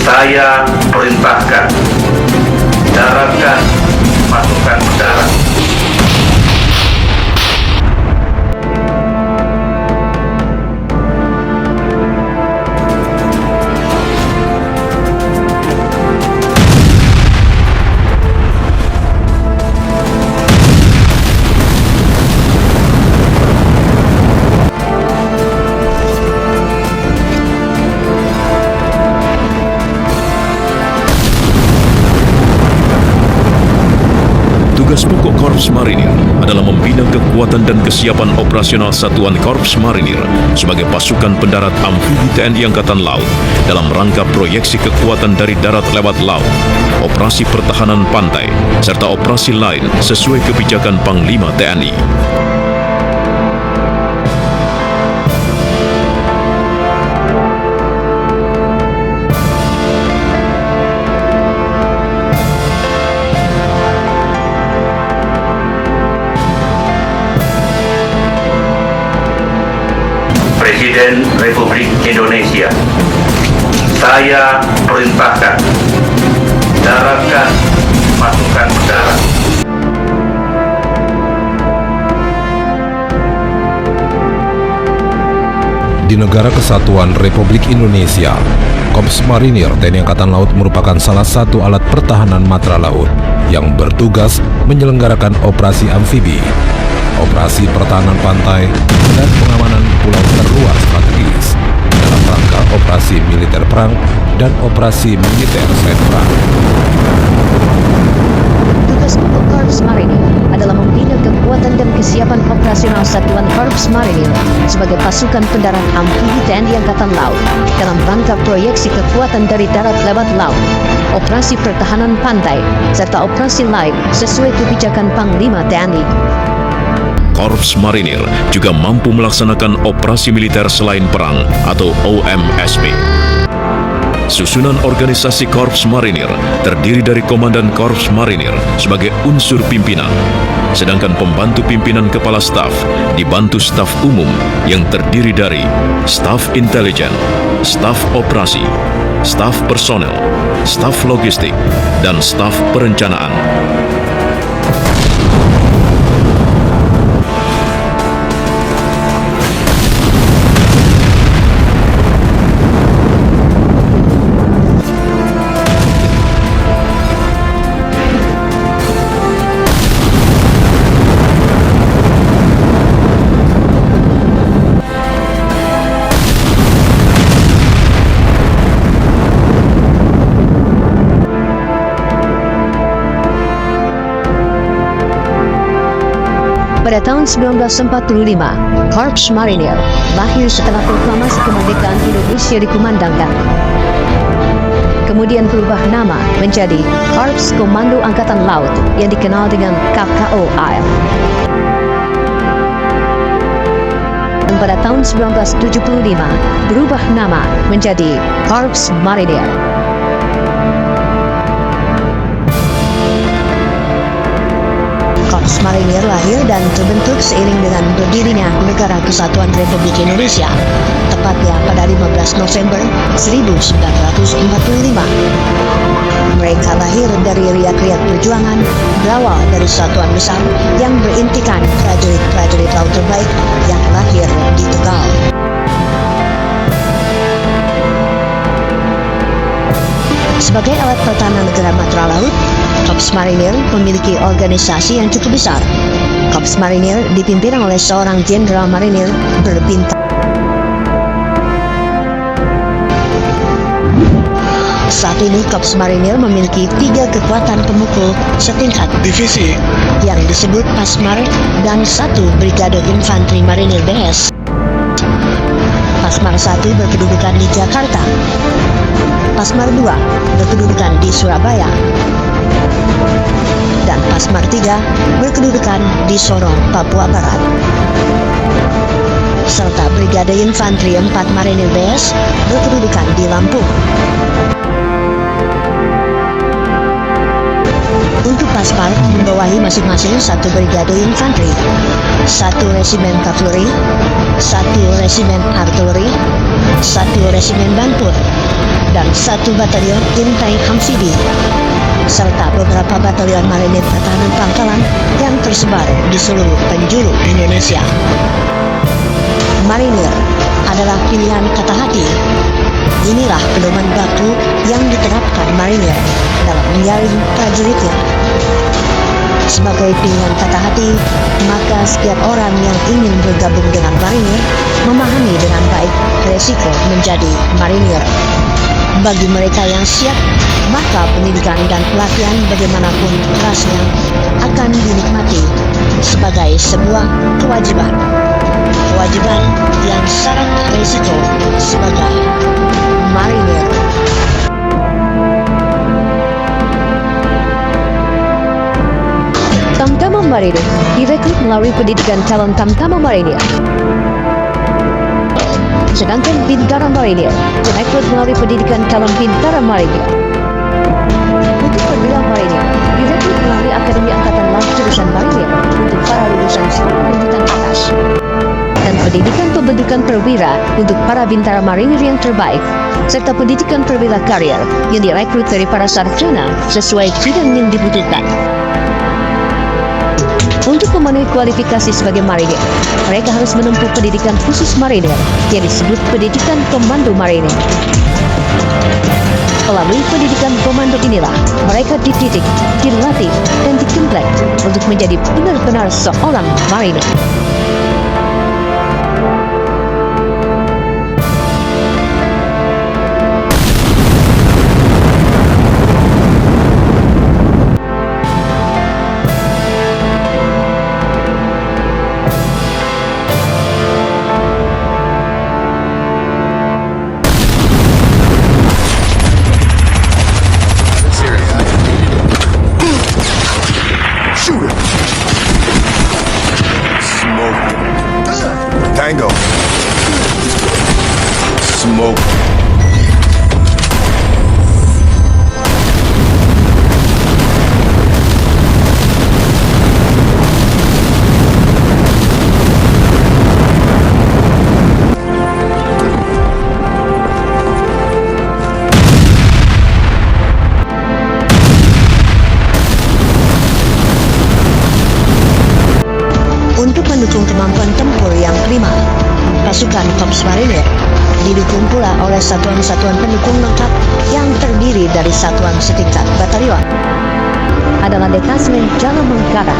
Saya perintahkan daratkan pasukan mendarat. Tugas pokok Korps Marinir adalah membina kekuatan dan kesiapan operasional Satuan Korps Marinir sebagai pasukan pendarat amfibi TNI Angkatan Laut dalam rangka proyeksi kekuatan dari darat lewat laut, operasi pertahanan pantai, serta operasi lain sesuai kebijakan Panglima TNI. Presiden Republik Indonesia, saya perintahkan daratkan pasukan mendarat. Di negara kesatuan Republik Indonesia, Korps Marinir TNI Angkatan Laut merupakan salah satu alat pertahanan matra laut yang bertugas menyelenggarakan operasi amfibi, operasi pertahanan pantai, dan pengamanan pulau terluar strategis dalam rangka operasi militer perang dan operasi militer selain perang. Tugas pokok Korps Marinir adalah membina kekuatan dan kesiapan operasional Satuan Korps Marinir sebagai pasukan pendarat amfibi TNI Angkatan Laut dalam rangka proyeksi kekuatan dari darat lewat laut, operasi pertahanan pantai, serta operasi lain sesuai kebijakan Panglima TNI. Korps Marinir juga mampu melaksanakan operasi militer selain perang atau OMSB. Susunan organisasi Korps Marinir terdiri dari Komandan Korps Marinir sebagai unsur pimpinan, sedangkan pembantu pimpinan Kepala Staf dibantu staf umum yang terdiri dari staf intelijen, staf operasi, staf personel, staf logistik, dan staf perencanaan. Pada tahun 1945, Korps Marinir lahir setelah proklamasi kemerdekaan Indonesia dikumandangkan. Kemudian berubah nama menjadi Korps Komando Angkatan Laut yang dikenal dengan KKOAL. Dan pada tahun 1975, berubah nama menjadi Korps Marinir. Korps Marinir lahir dan terbentuk seiring dengan berdirinya Negara Kesatuan Republik Indonesia, tepatnya pada 15 November 1945. Mereka lahir dari riak-riak perjuangan, berawal dari satuan besar yang berintikan prajurit-prajurit laut terbaik yang lahir di Tegal. Sebagai alat pertahanan negara matra laut, Korps Marinir memiliki organisasi yang cukup besar. Korps Marinir dipimpin oleh seorang Jenderal Marinir berbintang. Saat ini Korps Marinir memiliki 3 kekuatan pemukul setingkat divisi yang disebut Pasmar dan 1 Brigade Infanteri Marinir BS. Pasmar 1 berkedudukan di Jakarta. Pasmar 2 berkedudukan di Surabaya. Dan Pasmar 3 berkedudukan di Sorong, Papua Barat. Serta Brigade Infanteri 4 Marinir BS berkedudukan di Lampung. Untuk Pasmar membawahi masing-masing 1 Brigade Infanteri, 1 Resimen Kavaleri, 1 Resimen Artileri, 1 Resimen Banpur, dan 1 Batalion Intai Amfibi, serta beberapa batalion marinir pertahanan pangkalan yang tersebar di seluruh penjuru Indonesia. Marinir adalah pilihan kata hati. Inilah pedoman baku yang diterapkan marinir dalam menyaring prajuritnya. Sebagai pilihan kata hati, maka setiap orang yang ingin bergabung dengan marinir memahami dengan baik resiko menjadi marinir. Bagi mereka yang siap, maka pendidikan dan pelatihan bagaimanapun kerasnya akan dinikmati sebagai sebuah kewajiban. Kewajiban yang syarat resiko sebagai marinir. Tamtama Marinir direkrut melalui pendidikan calon Tamtama Marinir. Sedangkan Bintara Marinir direkrut melalui pendidikan calon Bintara Marinir. Untuk perwira Marinir direkrut melalui Akademi Angkatan Laut jurusan Marinir untuk para lulusan sekolah lanjutan atas. Dan pendidikan pembentukan perwira untuk para bintara marinir yang terbaik, serta pendidikan perwira karier yang direkrut dari para sarjana sesuai bidang yang dibutuhkan. Untuk memenuhi kualifikasi sebagai marinir, mereka harus menempuh pendidikan khusus marinir yang disebut pendidikan komando marinir. Melalui pendidikan komando inilah mereka dididik, dilatih, dan dikemplek untuk menjadi benar-benar seorang marinir. Tango. Smoke. Untuk mendukung kemampuan tempur yang prima, pasukan Korps Marinir didukung pula oleh satuan-satuan pendukung lengkap yang terdiri dari satuan setingkat batalion. Adalah Detasmen Jala Mangkara.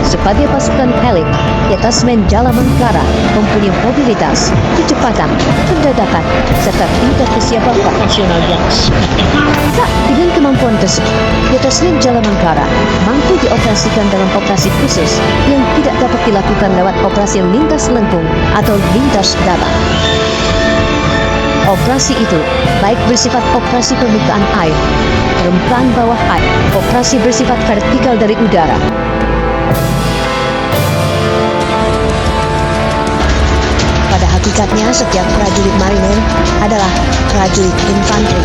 Sebagai pasukan elit, Detasmen Jala Mangkara mempunyai mobilitas, kecepatan, pendadakan, serta tingkat kesiapan operasional yang signifikan. Dengan kemampuan tersebut, Detasmen Jala Mangkara mampu dioperasikan dalam operasi khusus yang tidak dapat dilakukan lewat operasi lintas lengkung atau lintas darat. Operasi itu baik bersifat operasi permukaan air, permukaan bawah air, operasi bersifat vertikal dari udara. Pada hakikatnya, setiap prajurit marinir adalah prajurit infanteri.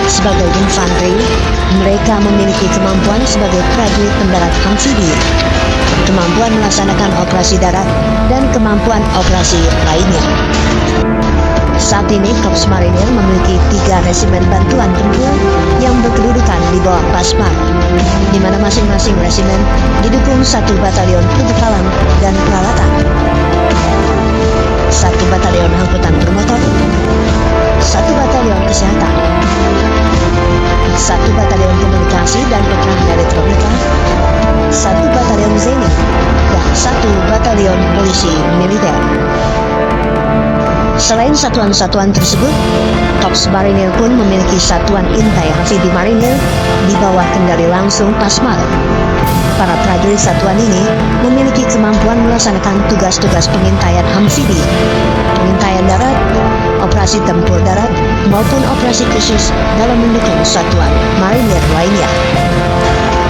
Sebagai infanteri, mereka memiliki kemampuan sebagai prajurit pendarat amfibi, kemampuan melaksanakan operasi darat, dan kemampuan operasi lainnya. Saat ini, Korps Marinir memiliki 3 resimen bantuan tempur yang berkedudukan di bawah Pasmar, di mana masing-masing resimen didukung 1 batalion perbekalan dan peralatan, 1 batalion angkutan bermotor, 1 batalion kesehatan, 1 batalion komunikasi dan peperangan elektronika, 1 batalion zenit, dan 1 batalion polisi militer. Selain satuan-satuan tersebut, Korps Marinir pun memiliki satuan intai amfibi marinir di bawah kendali langsung Pasmar. Para prajurit satuan ini memiliki kemampuan melaksanakan tugas-tugas pengintaian amfibi, pengintaian darat, operasi tempur darat, maupun operasi khusus dalam mendukung satuan marinir lainnya.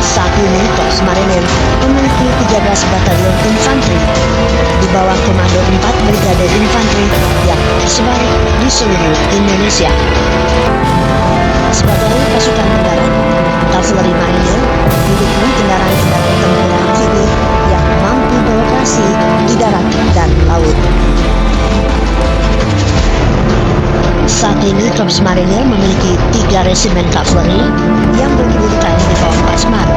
Saat ini, Korps Marinir memiliki 13 batalion infanteri di bawah komando 4 brigade infanteri yang tersebar di seluruh Indonesia. Sebagai pasukan pendarat, kavaleri marinir didukung kendaraan-kendaraan tempur amfibi yang mampu beroperasi di darat dan laut. Saat ini Korps Marinir memiliki 3 resimen kavaleri yang berkedudukan di bawah Pasmar,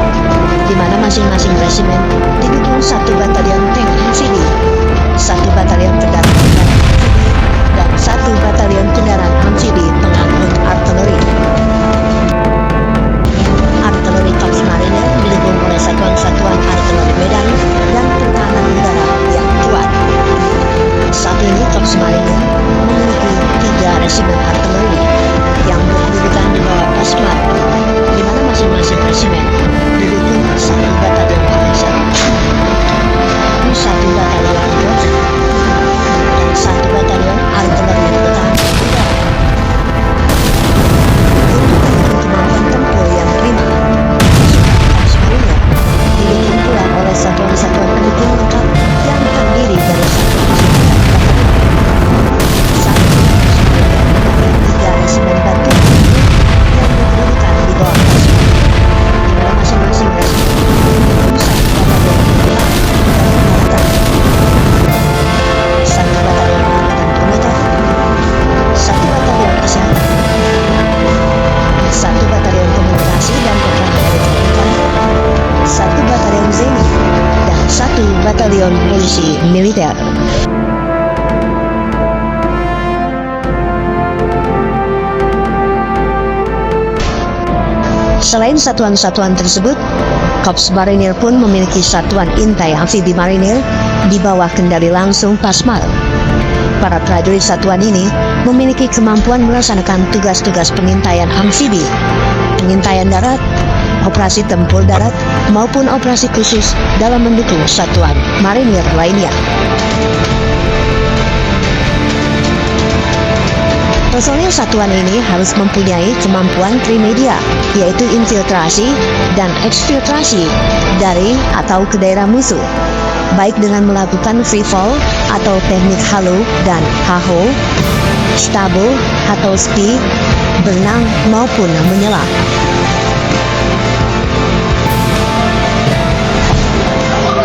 di mana masing-masing resimen didukung 1 batalion tank amfibi, 1 batalion kendaraan amfibi, dan 1 batalion kendaraan amfibi pengangkut artileri. Artileri Korps Marinir didukung oleh satuan-satuan artileri Medan dan pertahanan udara yang kuat. Saat ini Korps Marinir memiliki 3 resimen artileri yang berkedudukan di bawah Pasmar, di mana masing-masing resimen didukung 1 batalion Panzer, 1 batalion Ghost, dan 1 batalion artileri pertahanan udara. Untuk mendukung kemampuan tempur yang prima, Korps Marinir didukung pula oleh satuan-satuan pendukung lengkap yang terdiri dari 3 resimen bantuan yang berkedudukan di bawah Pasmar, di mana masing-masing resimen didukung 1 batalion penggerak dan perawatan, 1 batalion angkatan bermotor, 1 batalion kesehatan, 1 batalion komunikasi dan peperangan elektronika, 1 batalion Zeni, dan 1 batalion polisi militer. Selain satuan-satuan tersebut, Korps Marinir pun memiliki satuan intai amfibi marinir di bawah kendali langsung Pasmar. Para prajurit satuan ini memiliki kemampuan melaksanakan tugas-tugas pengintaian amfibi, pengintaian darat, operasi tempur darat, maupun operasi khusus dalam mendukung satuan marinir lainnya. Personil satuan ini harus mempunyai kemampuan trimedia, yaitu infiltrasi dan eksfiltrasi dari atau ke daerah musuh, baik dengan melakukan free fall atau teknik halo dan haho, stabo atau speed, berenang maupun menyelam.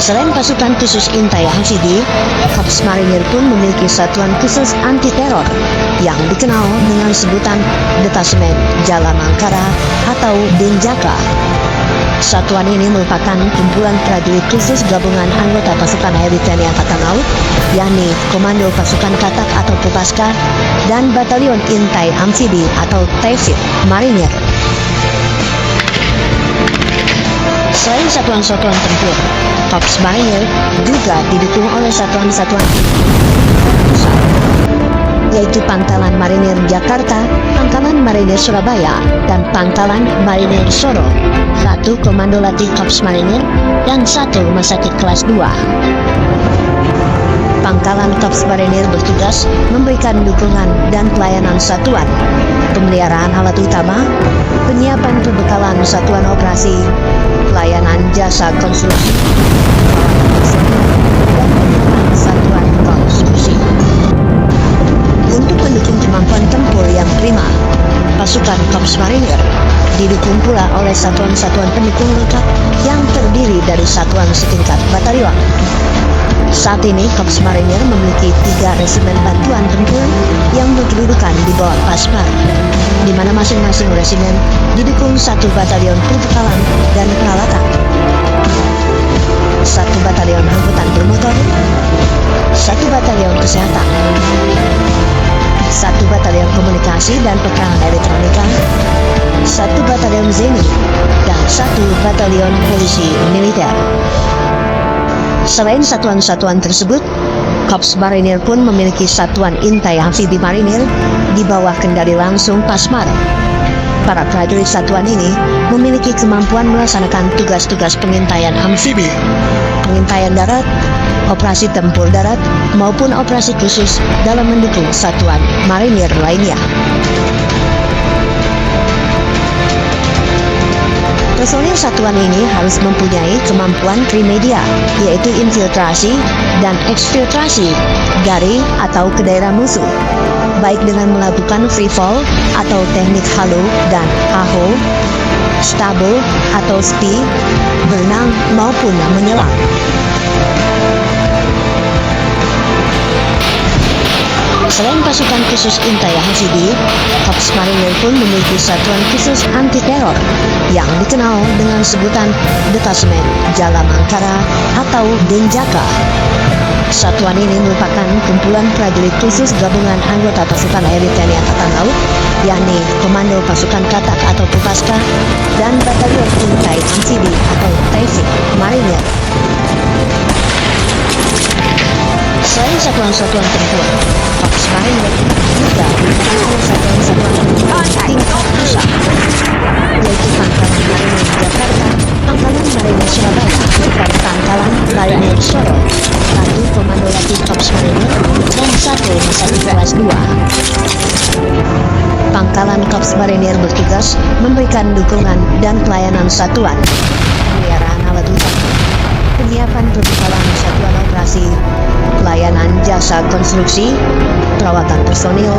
Selain pasukan khusus intai amfibi, Korps Marinir pun memiliki satuan khusus anti-teror yang dikenal dengan sebutan Detasemen Jala Mangkara atau Denjaka. Satuan ini merupakan kumpulan prajurit khusus gabungan anggota pasukan air TNI Angkatan Laut, yakni Komando Pasukan Katak atau Kopaska, dan Batalion Intai Amfibi atau TAIFID Marinir. Selain satuan-satuan tempur, Korps Marinir juga didukung oleh satuan-satuan besar, yaitu Pangkalan Marinir Jakarta, Pangkalan Marinir Surabaya, dan Pangkalan Marinir Solo, 1 Komando Latih Korps Marinir, dan 1 Rumah Sakit Kelas 2. Pangkalan Korps Marinir bertugas memberikan dukungan dan pelayanan satuan, pemeliharaan alat utama, penyiapan perbekalan satuan operasi, pelayanan jasa konstruksi, dan penyiapan satuan konstruksi. Untuk mendukung kemampuan tempur yang prima, pasukan Korps Marinir didukung pula oleh satuan-satuan pendukung lengkap yang terdiri dari satuan setingkat batalion. Saat ini Korps Marinir memiliki 3 resimen bantuan tempur yang berkedudukan di bawah Pasmar, di mana masing-masing resimen didukung 1 batalion perbekalan dan peralatan, 1 batalion angkutan bermotor, 1 batalion kesehatan, 1 batalion komunikasi dan peperangan elektronika, 1 batalion Zeni, dan 1 batalion polisi militer. Selain satuan-satuan tersebut, Korps Marinir pun memiliki satuan intai amfibi marinir di bawah kendali langsung Pasmar. Para prajurit satuan ini memiliki kemampuan melaksanakan tugas-tugas pengintaian amfibi, pengintaian darat, operasi tempur darat, maupun operasi khusus dalam mendukung satuan marinir lainnya. Personil satuan ini harus mempunyai kemampuan trimedia, yaitu infiltrasi dan eksfiltrasi dari atau ke daerah musuh, baik dengan melakukan free fall atau teknik halo dan haho, stabo atau speed, berenang maupun menyelam. Selain pasukan khusus intai amfibi, Korps Marinir pun memiliki satuan khusus anti-teror yang dikenal dengan sebutan Detasemen Jala Mangkara atau Denjaka. Satuan ini merupakan kumpulan prajurit khusus gabungan anggota pasukan elit TNI Angkatan Laut, yakni Komando Pasukan Katak atau Kopaska dan Batalion Intai Amfibi atau TAIFID Marinir. Selain satuan-satuan tempur, Korps Marinir juga merupakan satuan-satuan tempur tingkat pusat, yaitu Pangkalan Marinir Jakarta, Pangkalan Marinir Surabaya, dan Pangkalan Marinir Solo, satu Komando Latih Korps Marinir, dan satu Masadi Kelas 2. Pangkalan Korps Marinir bertugas memberikan dukungan dan pelayanan satuan, pemeliharaan alat utama, penyiapan perbekalan satuan operasi, pelayanan jasa konstruksi, perawatan personil,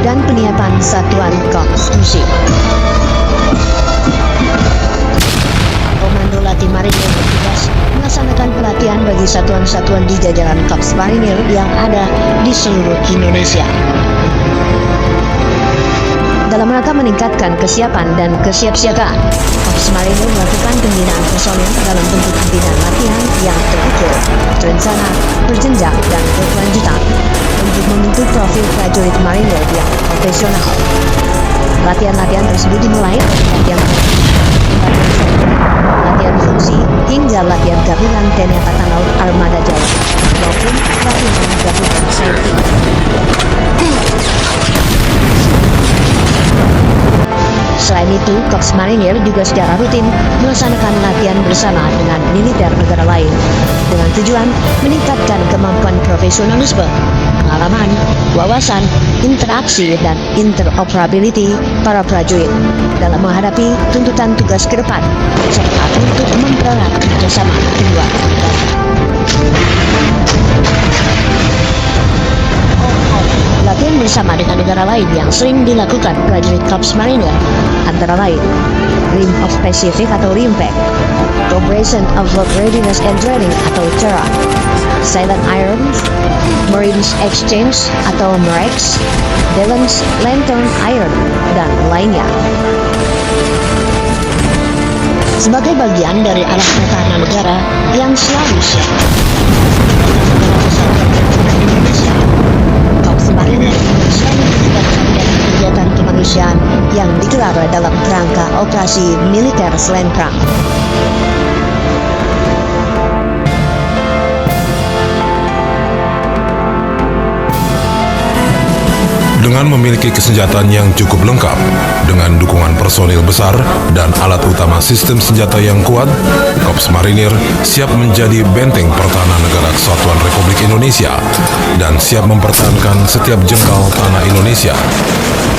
dan penyiapan satuan korps musik. Komando Latih Marinir bertugas melaksanakan pelatihan bagi satuan-satuan di jajaran Korps Marinir yang ada di seluruh Indonesia. Dalam rangka meningkatkan kesiapan dan kesiapsiagaan, Korps Marinir melakukan pembinaan personil dalam bentuk pembinaan latihan yang terukur, terencana, berjenjang, dan berkelanjutan untuk membentuk profil prajurit Marinir yang profesional. Latihan-latihan tersebut dimulai dari latihan fungsi hingga latihan gabungan TNI Angkatan Laut Armada Jaya maupun latihan gabungan saintik. Selain itu, Korps Marinir juga secara rutin melaksanakan latihan bersama dengan militer negara lain dengan tujuan meningkatkan kemampuan profesionalisme, pengalaman, wawasan, interaksi, dan interoperability para prajurit dalam menghadapi tuntutan tugas ke depan serta untuk mempererat kerjasama kedua negara. Latihan bersama dengan negara lain yang sering dilakukan prajurit Korps Marinir antara lain Rim of Pacific atau RIMPAC, Operation of World Readiness and Training atau TERA, Silent Irons, Marines Exchange atau MAREX, Balance Lantern Iron, dan lainnya. Sebagai bagian dari alat pertahanan negara yang selalu siap, Indonesia, Korps Marinir selalu melibatkan dalam kegiatan kemanusiaan yang digelar dalam kerangka operasi militer selain perang. Dengan memiliki kesenjataan yang cukup lengkap, dengan dukungan personil besar dan alat utama sistem senjata yang kuat, Korps Marinir siap menjadi benteng pertahanan negara Kesatuan Republik Indonesia dan siap mempertahankan setiap jengkal tanah Indonesia.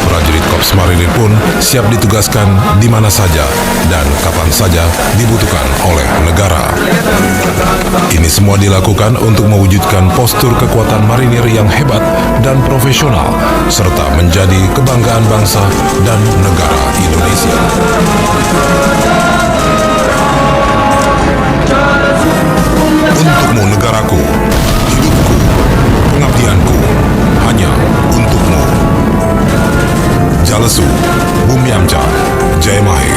Prajurit Korps Marinir pun siap ditugaskan di mana saja dan kapan saja dibutuhkan oleh negara. Ini semua dilakukan untuk mewujudkan postur kekuatan marinir yang hebat dan profesional, serta menjadi kebanggaan bangsa dan negara Indonesia. Untukmu negaraku, hidupku, pengabdianku, hanya untukmu. Jalesu, Bumi Amca, Jayamahe.